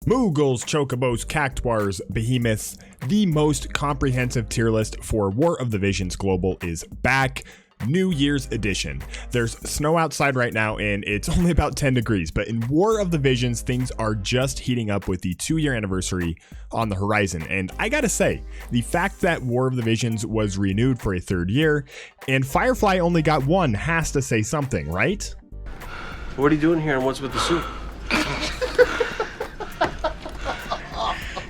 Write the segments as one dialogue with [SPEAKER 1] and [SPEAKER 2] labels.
[SPEAKER 1] Moogles, Chocobos, Cactuars, Behemoths, the most comprehensive tier list for War of the Visions Global is back. New Year's edition. There's snow outside right now and it's only about 10 degrees, but in War of the Visions, things are just heating up with the 2-year anniversary on the horizon. And I gotta say, the fact that War of the Visions was renewed for a 3rd year and Firefly only got 1 has to say something, right?
[SPEAKER 2] What are you doing here and what's with the soup?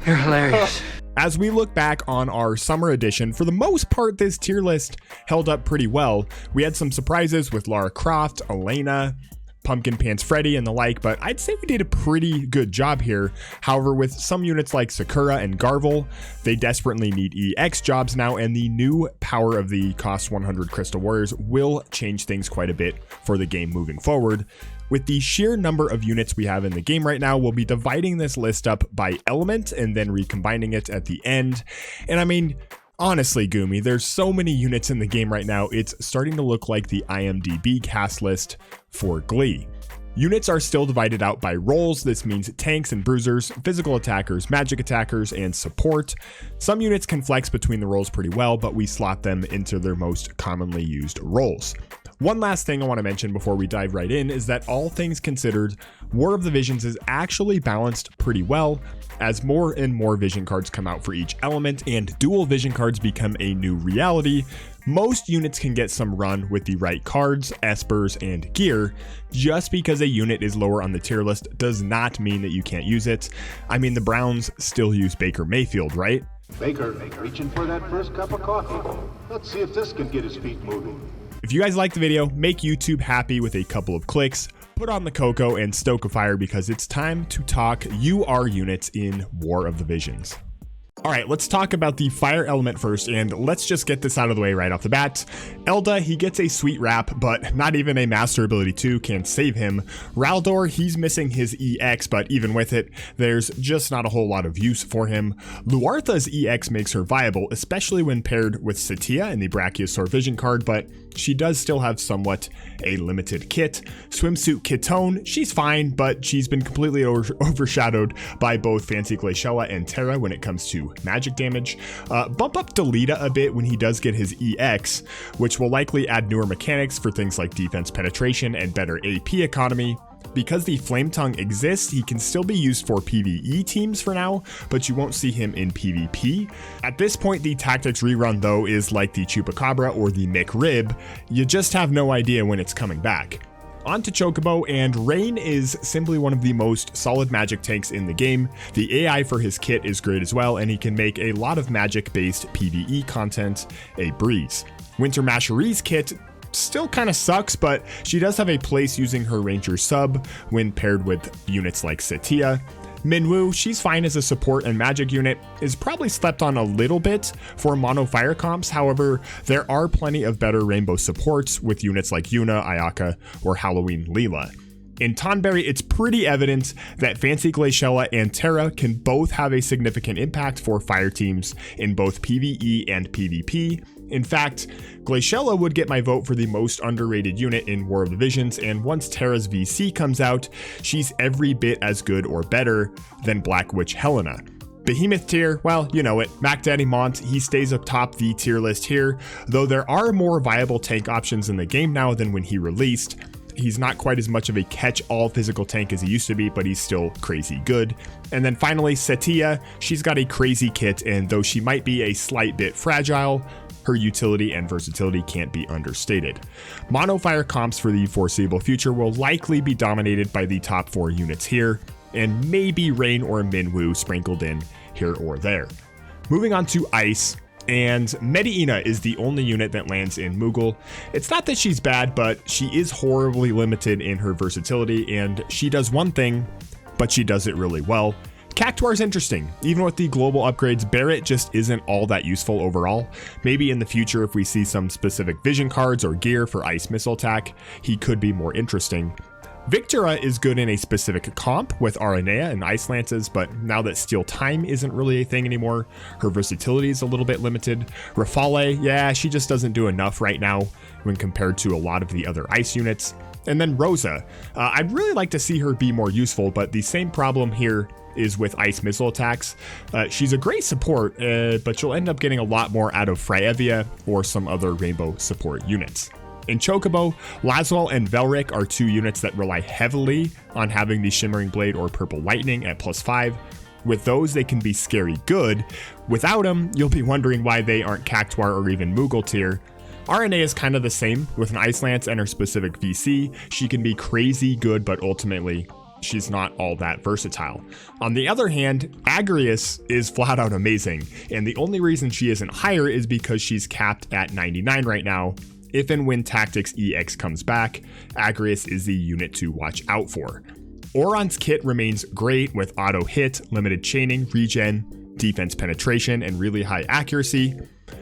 [SPEAKER 3] You're hilarious.
[SPEAKER 1] As we look back on our summer edition, for the most part, this tier list held up pretty well. We had some surprises with Lara Croft, Elena, Pumpkin Pants Freddy, and the like, but I'd say we did a pretty good job here. However, with some units like Sakura and Garvel, they desperately need EX jobs now, and the new power of the cost 100 Crystal Warriors will change things quite a bit for the game moving forward. With the sheer number of units we have in the game right now, we'll be dividing this list up by element and then recombining it at the end. And I mean, honestly, Goomy, there's so many units in the game right now, it's starting to look like the IMDb cast list for Glee. Units are still divided out by roles. This means tanks and bruisers, physical attackers, magic attackers, and support. Some units can flex between the roles pretty well, but we slot them into their most commonly used roles. One last thing I want to mention before we dive right in is that all things considered, War of the Visions is actually balanced pretty well as more and more vision cards come out for each element and dual vision cards become a new reality. Most units can get some run with the right cards, espers, and gear. Just because a unit is lower on the tier list does not mean that you can't use it. I mean, the Browns still use Baker Mayfield, right?
[SPEAKER 4] Baker, reaching for that first cup of coffee. Let's see if this can get his feet moving.
[SPEAKER 1] If you guys like the video, make YouTube happy with a couple of clicks, put on the cocoa and stoke a fire because it's time to talk UR units in War of the Visions. All right, let's talk about the fire element first, and let's just get this out of the way right off the bat. Elda, he gets a sweet rap, but not even a master ability 2 can save him. Raldor, he's missing his EX, but even with it, there's just not a whole lot of use for him. Luartha's EX makes her viable, especially when paired with Satya in the Brachiosaur Vision card, but she does still have somewhat a limited kit. Swimsuit Kitone, she's fine, but she's been completely overshadowed by both Fancy Glaciella and Terra when it comes to magic damage. Bump up Delita a bit when he does get his EX, which will likely add newer mechanics for things like defense penetration and better AP economy. Because the Flame Tongue exists, he can still be used for PvE teams for now, but you won't see him in PvP. At this point, the Tactics rerun though is like the Chupacabra or the McRib, you just have no idea when it's coming back. On to Chocobo, and Rain is simply one of the most solid magic tanks in the game. The AI for his kit is great as well, and he can make a lot of magic-based PvE content a breeze. Winter Masherie's kit still kind of sucks, but she does have a place using her Ranger sub when paired with units like Satya. Minwoo, she's fine as a support and magic unit, is probably slept on a little bit for mono fire comps. However, there are plenty of better rainbow supports with units like Yuna, Ayaka, or Halloween Leela. In Tonberry, it's pretty evident that Fancy Glaciella and Terra can both have a significant impact for fire teams in both PvE and PvP. In fact, Glaciella would get my vote for the most underrated unit in War of the Visions, and once Terra's VC comes out, she's every bit as good or better than Black Witch Helena. Behemoth tier, well, you know it. Mac Daddy Mont, he stays up top the tier list here, though there are more viable tank options in the game now than when he released. He's not quite as much of a catch-all physical tank as he used to be, but he's still crazy good. And then finally, Satya, she's got a crazy kit, and though she might be a slight bit fragile, her utility and versatility can't be understated. Mono fire comps for the foreseeable future will likely be dominated by the top 4 units here, and maybe Rain or Minwoo sprinkled in here or there. Moving on to Ice, and Medina is the only unit that lands in Moogle. It's not that she's bad, but she is horribly limited in her versatility, and she does one thing, but she does it really well. Cactuar is interesting. Even with the global upgrades, Barret just isn't all that useful overall. Maybe in the future, if we see some specific vision cards or gear for ice missile attack, he could be more interesting. Victora is good in a specific comp with Aranea and Ice Lances, but now that Steel Time isn't really a thing anymore, her versatility is a little bit limited. Rafale, yeah, she just doesn't do enough right now when compared to a lot of the other ice units. And then Rosa, I'd really like to see her be more useful, but the same problem here is with ice missile attacks. She's a great support, but you'll end up getting a lot more out of Freyevia or some other rainbow support units. In Chocobo, Laswell and Velric are 2 units that rely heavily on having the Shimmering Blade or Purple Lightning at +5. With those, they can be scary good. Without them, you'll be wondering why they aren't Cactuar or even Moogle tier. RNA is kind of the same. With an Ice Lance and her specific VC, she can be crazy good, but ultimately, she's not all that versatile. On the other hand, Agrius is flat out amazing, and the only reason she isn't higher is because she's capped at 99 right now. If and when Tactics EX comes back, Agrius is the unit to watch out for. Oron's kit remains great with auto hit, limited chaining, regen, defense penetration, and really high accuracy.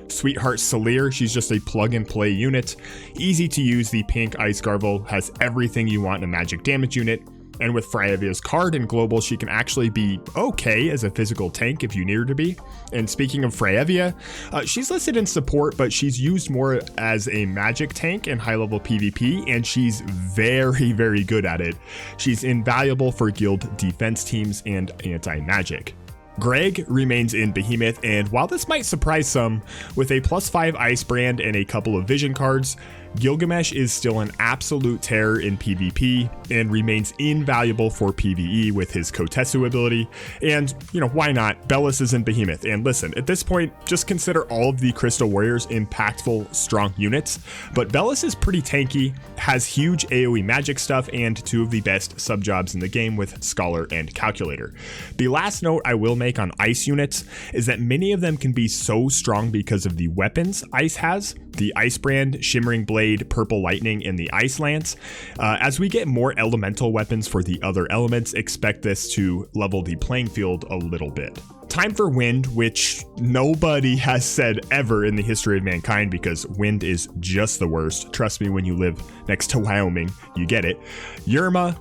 [SPEAKER 1] Sweetheart Salir, she's just a plug and play unit. Easy to use, the pink Ice Garvel has everything you want in a magic damage unit. And with Fryevia's card in Global, she can actually be okay as a physical tank if you need her to be. And speaking of Freyevia, she's listed in support, but she's used more as a magic tank in high-level PvP, and she's very, very good at it. She's invaluable for guild defense teams and anti-magic. Greg remains in Behemoth, and while this might surprise some, with a +5 Ice Brand and a couple of vision cards, Gilgamesh is still an absolute terror in PvP and remains invaluable for PvE with his Kotetsu ability. And, why not? Bellis is in Behemoth. And listen, at this point, just consider all of the Crystal Warriors impactful, strong units. But Bellis is pretty tanky, has huge AoE magic stuff, and 2 of the best sub-jobs in the game with Scholar and Calculator. The last note I will make on Ice units is that many of them can be so strong because of the weapons Ice has. The Ice Brand, Shimmering Blade, Purple Lightning, and the Ice Lance. As we get more elemental weapons for the other elements, expect this to level the playing field a little bit. Time for Wind, which nobody has said ever in the history of mankind because Wind is just the worst. Trust me, when you live next to Wyoming, you get it. Yerma.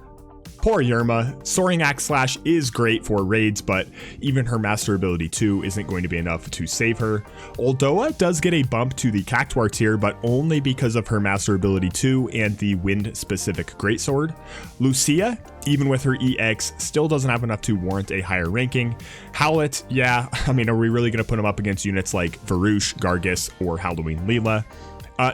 [SPEAKER 1] Poor Yerma. Soaring Axe Slash is great for raids, but even her Master Ability 2 isn't going to be enough to save her. Oldoa does get a bump to the Cactuar tier, but only because of her Master Ability 2 and the Wind-specific Greatsword. Lucia, even with her EX, still doesn't have enough to warrant a higher ranking. Howlet, yeah, are we really going to put him up against units like Varouche, Gargus, or Halloween Leela?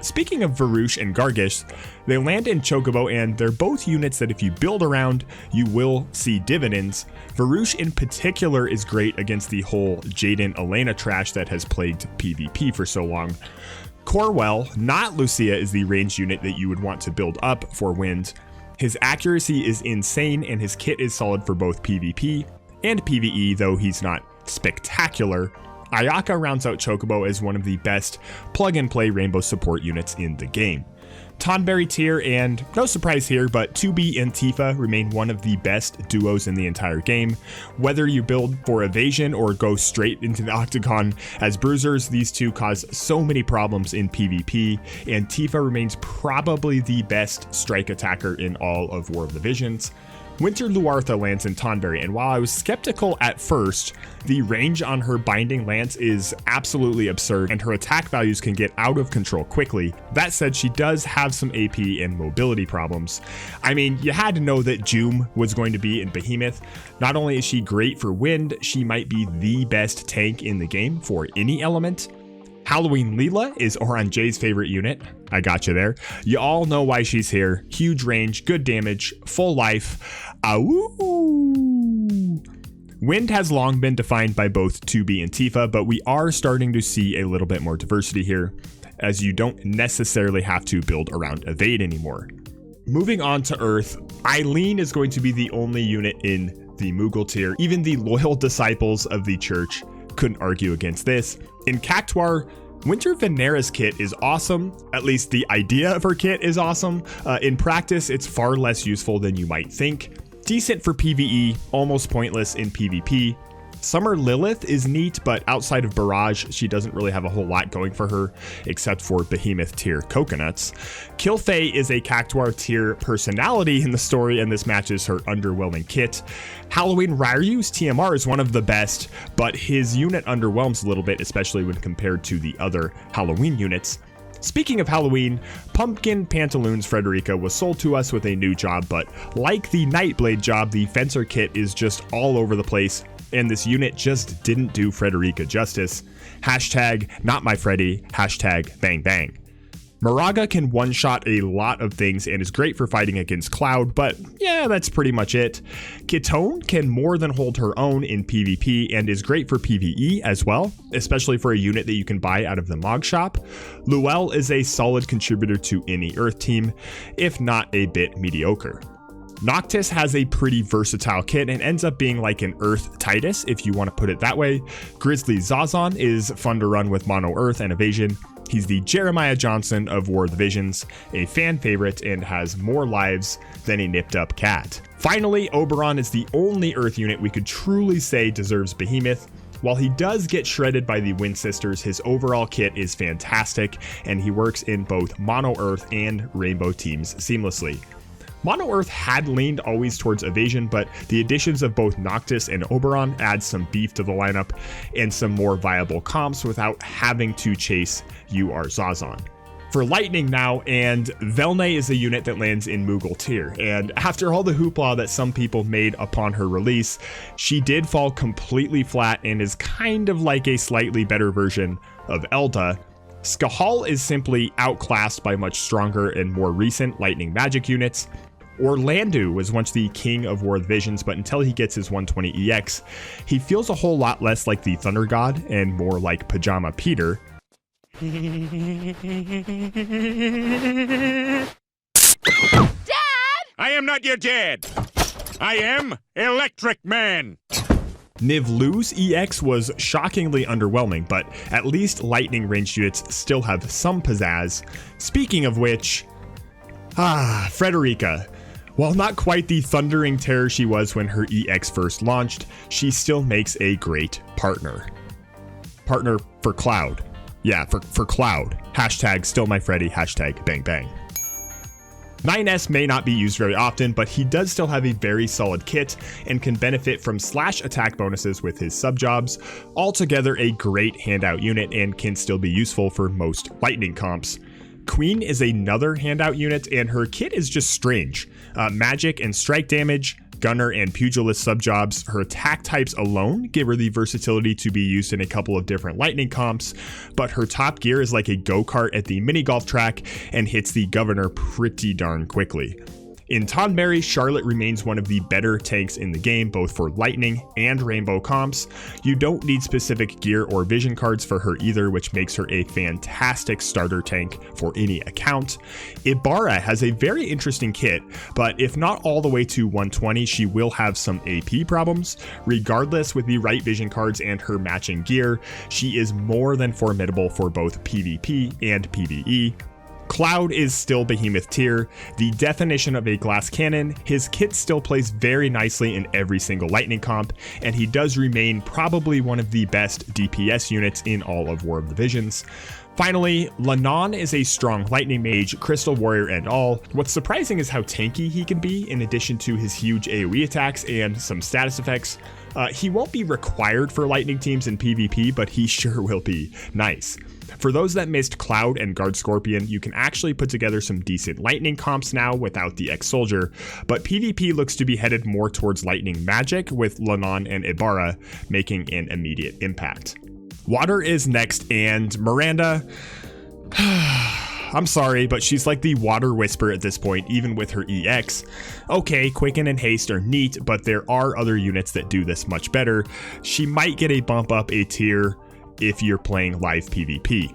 [SPEAKER 1] Speaking of Varouche and Gargus, they land in Chocobo, and they're both units that if you build around, you will see dividends. Varouche in particular is great against the whole Jaden Elena trash that has plagued PvP for so long. Corwell, not Lucia, is the ranged unit that you would want to build up for Wind. His accuracy is insane, and his kit is solid for both PvP and PvE, though he's not spectacular. Ayaka rounds out Chocobo as one of the best plug-and-play rainbow support units in the game. Tonberry tier, and no surprise here, but 2B and Tifa remain one of the best duos in the entire game. Whether you build for evasion or go straight into the octagon as bruisers, these two cause so many problems in PvP, and Tifa remains probably the best strike attacker in all of War of the Visions. Winter Luartha lands in Tonberry, and while I was skeptical at first, the range on her Binding Lance is absolutely absurd, and her attack values can get out of control quickly. That said, she does have some AP and mobility problems. You had to know that Joom was going to be in Behemoth. Not only is she great for Wind, she might be the best tank in the game for any element. Halloween Leela is Oran J's favorite unit. I got you there. You all know why she's here. Huge range, good damage, full life. Awoo! Wind has long been defined by both 2B and Tifa, but we are starting to see a little bit more diversity here, as you don't necessarily have to build around Evade anymore. Moving on to Earth, Eileen is going to be the only unit in the Moogle tier. Even the loyal disciples of the church couldn't argue against this. In Cactuar, Winter Venera's kit is awesome. At least the idea of her kit is awesome. In practice, it's far less useful than you might think. Decent for PvE, almost pointless in PvP. Summer Lilith is neat, but outside of Barrage, she doesn't really have a whole lot going for her, except for Behemoth tier coconuts. Kilfei is a Cactuar tier personality in the story, and this matches her underwhelming kit. Halloween Ryu's TMR is one of the best, but his unit underwhelms a little bit, especially when compared to the other Halloween units. Speaking of Halloween, Pumpkin Pantaloons Frederica was sold to us with a new job, but like the Nightblade job, the Fencer kit is just all over the place, and this unit just didn't do Frederica justice. Hashtag not my Freddy, hashtag bang bang. Moraga can one-shot a lot of things and is great for fighting against Cloud, but yeah, that's pretty much it. Kitone can more than hold her own in PvP and is great for PvE as well, especially for a unit that you can buy out of the Mog Shop. Luelle is a solid contributor to any Earth team, if not a bit mediocre. Noctis has a pretty versatile kit and ends up being like an Earth Titus, if you want to put it that way. Grizzly Zazon is fun to run with Mono Earth and Evasion. He's the Jeremiah Johnson of War of the Visions, a fan favorite and has more lives than a nipped up cat. Finally, Oberon is the only Earth unit we could truly say deserves Behemoth. While he does get shredded by the Wind Sisters, his overall kit is fantastic and he works in both Mono Earth and Rainbow teams seamlessly. Mono Earth had leaned always towards Evasion, but the additions of both Noctis and Oberon add some beef to the lineup and some more viable comps without having to chase UR Zazon. For Lightning now, and Velnay is a unit that lands in Moogle tier, and after all the hoopla that some people made upon her release, she did fall completely flat and is kind of like a slightly better version of Elda. Skahal is simply outclassed by much stronger and more recent Lightning Magic units. Orlandu was once the king of War of the Visions, but until he gets his 120 EX, he feels a whole lot less like the Thunder God and more like Pajama Peter.
[SPEAKER 5] Dad!
[SPEAKER 6] I am not your dad. I am Electric Man.
[SPEAKER 1] Nivlu's EX was shockingly underwhelming, but at least lightning ranged units still have some pizzazz. Speaking of which, Frederica. While not quite the thundering terror she was when her EX first launched, she still makes a great partner. Partner for Cloud. Yeah, for Cloud. Hashtag still my Freddy, hashtag bang bang. 9S may not be used very often, but he does still have a very solid kit and can benefit from slash attack bonuses with his sub-jobs. Altogether a great handout unit and can still be useful for most lightning comps. Queen is another handout unit and her kit is just strange. Magic and strike damage, gunner and pugilist sub-jobs. Her attack types alone give her the versatility to be used in a couple of different lightning comps, but her top gear is like a go-kart at the mini golf track and hits the governor pretty darn quickly. In Tonberry, Charlotte remains one of the better tanks in the game, both for lightning and rainbow comps. You don't need specific gear or vision cards for her either, which makes her a fantastic starter tank for any account. Ibarra has a very interesting kit, but if not all the way to 120, she will have some AP problems. Regardless, with the right vision cards and her matching gear, she is more than formidable for both PvP and PvE. Cloud is still Behemoth tier, the definition of a glass cannon. His kit still plays very nicely in every single lightning comp, and he does remain probably one of the best DPS units in all of War of the Visions. Finally, Lanon is a strong lightning mage, crystal warrior and all. What's surprising is how tanky he can be in addition to his huge AoE attacks and some status effects. He won't be required for lightning teams in PvP, but he sure will be nice. For those that missed Cloud and Guard Scorpion, you can actually put together some decent lightning comps now without the ex-soldier, but PvP looks to be headed more towards lightning magic, with Lanon and Ibarra making an immediate impact. Water is next, and Miranda, I'm sorry, but she's like the Water Whisper at this point, even with her EX. Okay, Quicken and Haste are neat, but there are other units that do this much better. She might get a bump up a tier if you're playing live PvP.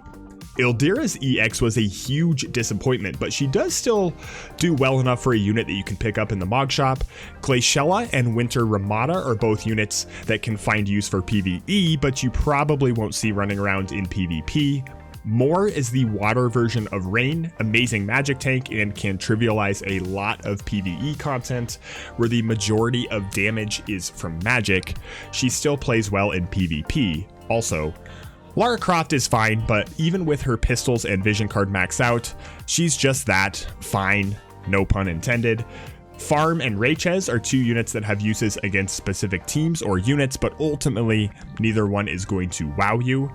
[SPEAKER 1] Ildira's EX was a huge disappointment, but she does still do well enough for a unit that you can pick up in the Mog Shop. Glaciella and Winter Ramada are both units that can find use for PvE, but you probably won't see running around in PvP. Moore is the water version of Rain, amazing magic tank, and can trivialize a lot of PvE content where the majority of damage is from magic. She still plays well in PvP. Also, Lara Croft is fine, but even with her pistols and vision card maxed out, she's just that, fine, no pun intended. Farm and Raychez are two units that have uses against specific teams or units, but ultimately neither one is going to wow you.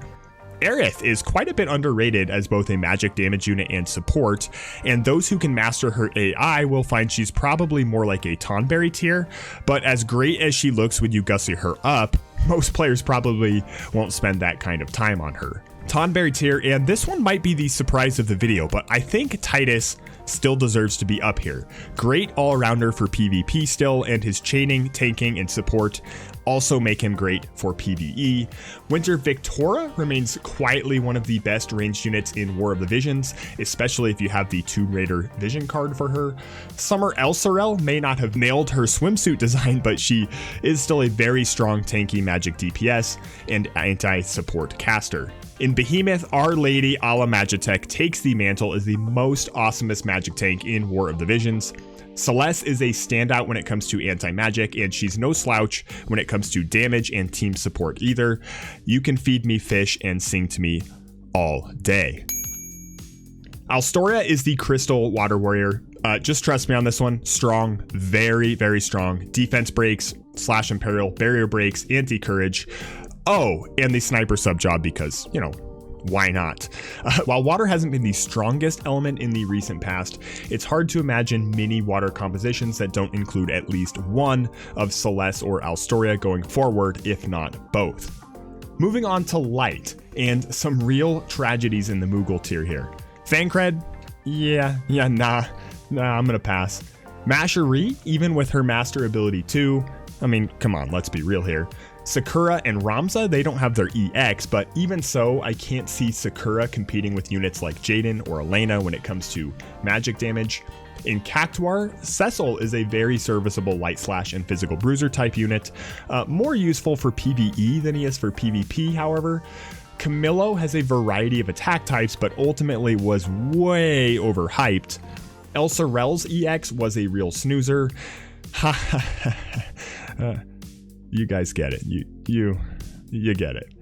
[SPEAKER 1] Aerith is quite a bit underrated as both a magic damage unit and support, and those who can master her AI will find she's probably more like a Tonberry tier, but as great as she looks when you gussy her up, most players probably won't spend that kind of time on her. Tonberry tier, and this one might be the surprise of the video, but I think Titus still deserves to be up here. Great all-rounder for PvP still, and his chaining, tanking, and support also make him great for PvE. Winter Victoria remains quietly one of the best ranged units in War of the Visions, especially if you have the Tomb Raider vision card for her. Summer Elsorel may not have nailed her swimsuit design, but she is still a very strong tanky magic DPS and anti-support caster. In Behemoth, Our Lady a la Magitech takes the mantle as the most awesomest magic tank in War of the Visions. Celeste is a standout when it comes to anti-magic, and she's no slouch when it comes to damage and team support either. You can feed me fish and sing to me all day. Alstoria is the Crystal Water Warrior. Just trust me on this one. Strong, very, very strong. Defense breaks, slash Imperial, barrier breaks, anti-courage. Oh, and the sniper sub job because, you know, why not? While water hasn't been the strongest element in the recent past, it's hard to imagine many water compositions that don't include at least one of Celeste or Alstoria going forward, if not both. Moving on to light, and some real tragedies in the Moogle tier here. Thancred? Nah, I'm gonna pass. Masherie, even with her master ability too. I mean, come on, let's be real here. Sakura and Ramza, they don't have their EX, but even so, I can't see Sakura competing with units like Jaden or Elena when it comes to magic damage. In Cactuar, Cecil is a very serviceable light slash and physical bruiser type unit, more useful for PvE than he is for PvP, however. Camillo has a variety of attack types, but ultimately was way overhyped. Elsorel's EX was a real snoozer. You guys get it. You get it.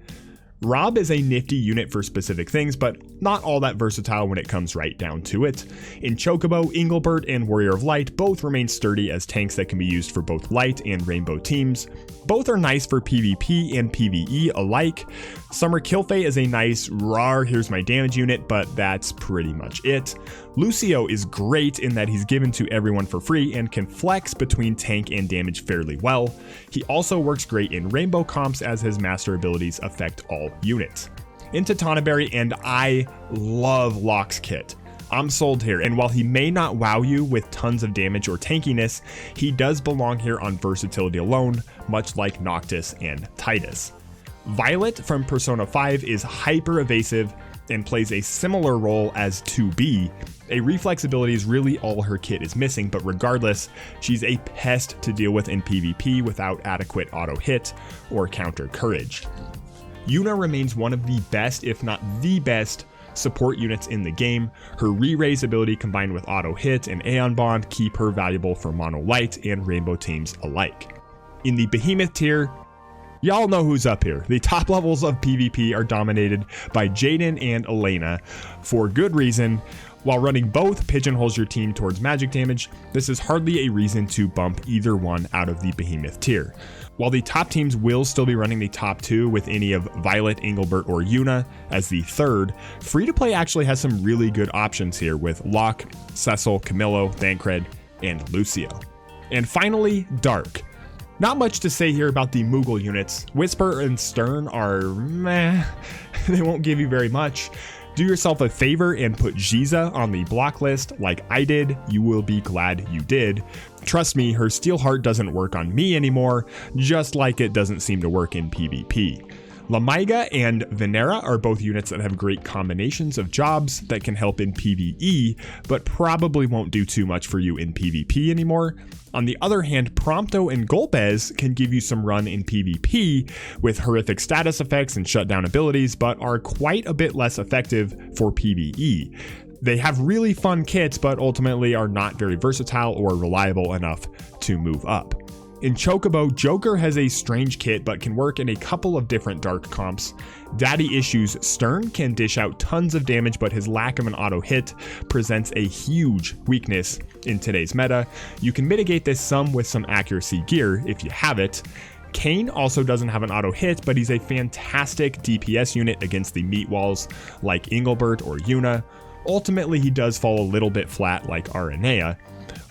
[SPEAKER 1] Rob is a nifty unit for specific things, but not all that versatile when it comes right down to it. In Chocobo, Engelbert and Warrior of Light both remain sturdy as tanks that can be used for both light and rainbow teams. Both are nice for PvP and PvE alike. Summer Kilfay is a nice rawr, here's my damage unit, but that's pretty much it. Lucio is great in that he's given to everyone for free and can flex between tank and damage fairly well. He also works great in rainbow comps as his master abilities affect all units. Into Tonberry, and I love Locke's kit. I'm sold here, and while he may not wow you with tons of damage or tankiness, he does belong here on versatility alone, much like Noctis and Titus. Violet from Persona 5 is hyper evasive and plays a similar role as 2B. A reflex ability is really all her kit is missing, but regardless, she's a pest to deal with in PvP without adequate auto hit or counter courage. Yuna remains one of the best, if not the best, support units in the game. Her re-raise ability combined with auto hit and Aeon Bond keep her valuable for mono light and rainbow teams alike. In the Behemoth tier, y'all know who's up here. The top levels of PvP are dominated by Jaden and Elena for good reason. While running both pigeonholes your team towards magic damage, this is hardly a reason to bump either one out of the Behemoth tier. While the top teams will still be running the top two with any of Violet, Engelbert, or Yuna as the third, free-to-play actually has some really good options here with Locke, Cecil, Camillo, Thancred, and Lucio. And finally, Dark. Not much to say here about the Moogle units. Whisper and Stern are meh, they won't give you very much. Do yourself a favor and put Giza on the block list like I did. You will be glad you did. Trust me, her Steel Heart doesn't work on me anymore, just like it doesn't seem to work in PvP. Lamaiga and Venera are both units that have great combinations of jobs that can help in PvE, but probably won't do too much for you in PvP anymore. On the other hand, Prompto and Golbez can give you some run in PvP with horrific status effects and shutdown abilities, but are quite a bit less effective for PvE. They have really fun kits, but ultimately are not very versatile or reliable enough to move up. In Chocobo, Joker has a strange kit but can work in a couple of different dark comps. Daddy Issues Stern can dish out tons of damage, but his lack of an auto hit presents a huge weakness in today's meta. You can mitigate this some with some accuracy gear if you have it. Kane also doesn't have an auto hit, but he's a fantastic DPS unit against the meat walls like Engelbert or Yuna. Ultimately, he does fall a little bit flat like Aranea.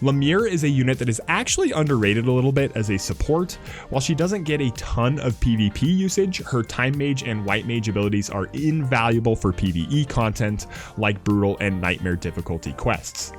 [SPEAKER 1] Lemire is a unit that is actually underrated a little bit as a support. While she doesn't get a ton of PvP usage, her Time Mage and White Mage abilities are invaluable for PvE content like Brutal and Nightmare difficulty quests.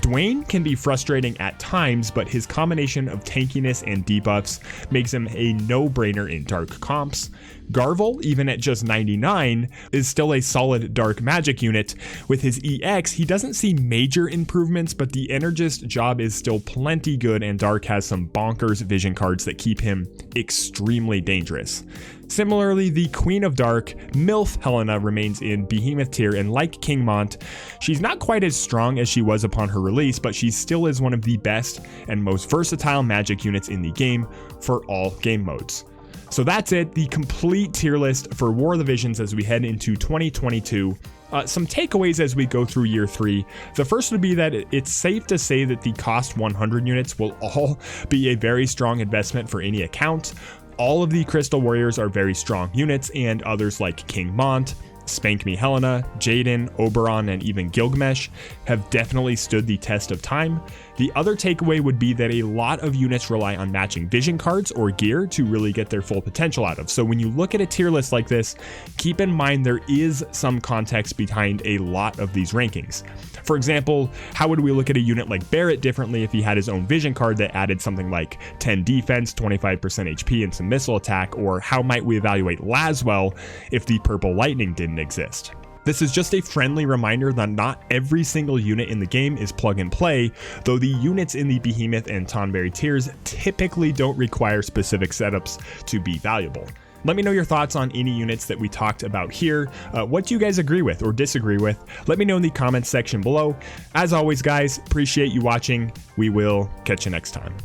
[SPEAKER 1] Dwayne can be frustrating at times, but his combination of tankiness and debuffs makes him a no-brainer in dark comps. Garvel, even at just 99, is still a solid dark magic unit. With his EX, he doesn't see major improvements, but the Energist job is still plenty good, and Dark has some bonkers vision cards that keep him extremely dangerous. Similarly, the Queen of Dark, MILF Helena, remains in Behemoth tier, and like King Mont, she's not quite as strong as she was upon her release, but she still is one of the best and most versatile magic units in the game for all game modes. So that's it, the complete tier list for War of the Visions as we head into 2022. Some takeaways as we go through year 3. The first would be that it's safe to say that the cost 100 units will all be a very strong investment for any account. All of the Crystal Warriors are very strong units, and others like King Mont, Spank Me Helena, Jaden, Oberon, and even Gilgamesh have definitely stood the test of time. The other takeaway would be that a lot of units rely on matching vision cards or gear to really get their full potential out of. So when you look at a tier list like this, keep in mind there is some context behind a lot of these rankings. For example, how would we look at a unit like Barrett differently if he had his own vision card that added something like 10 defense, 25% HP, and some missile attack? Or how might we evaluate Laswell if the Purple Lightning didn't exist? This is just a friendly reminder that not every single unit in the game is plug and play, though the units in the Behemoth and Tonberry tiers typically don't require specific setups to be valuable. Let me know your thoughts on any units that we talked about here. What do you guys agree with or disagree with? Let me know in the comments section below. As always, guys, appreciate you watching. We will catch you next time.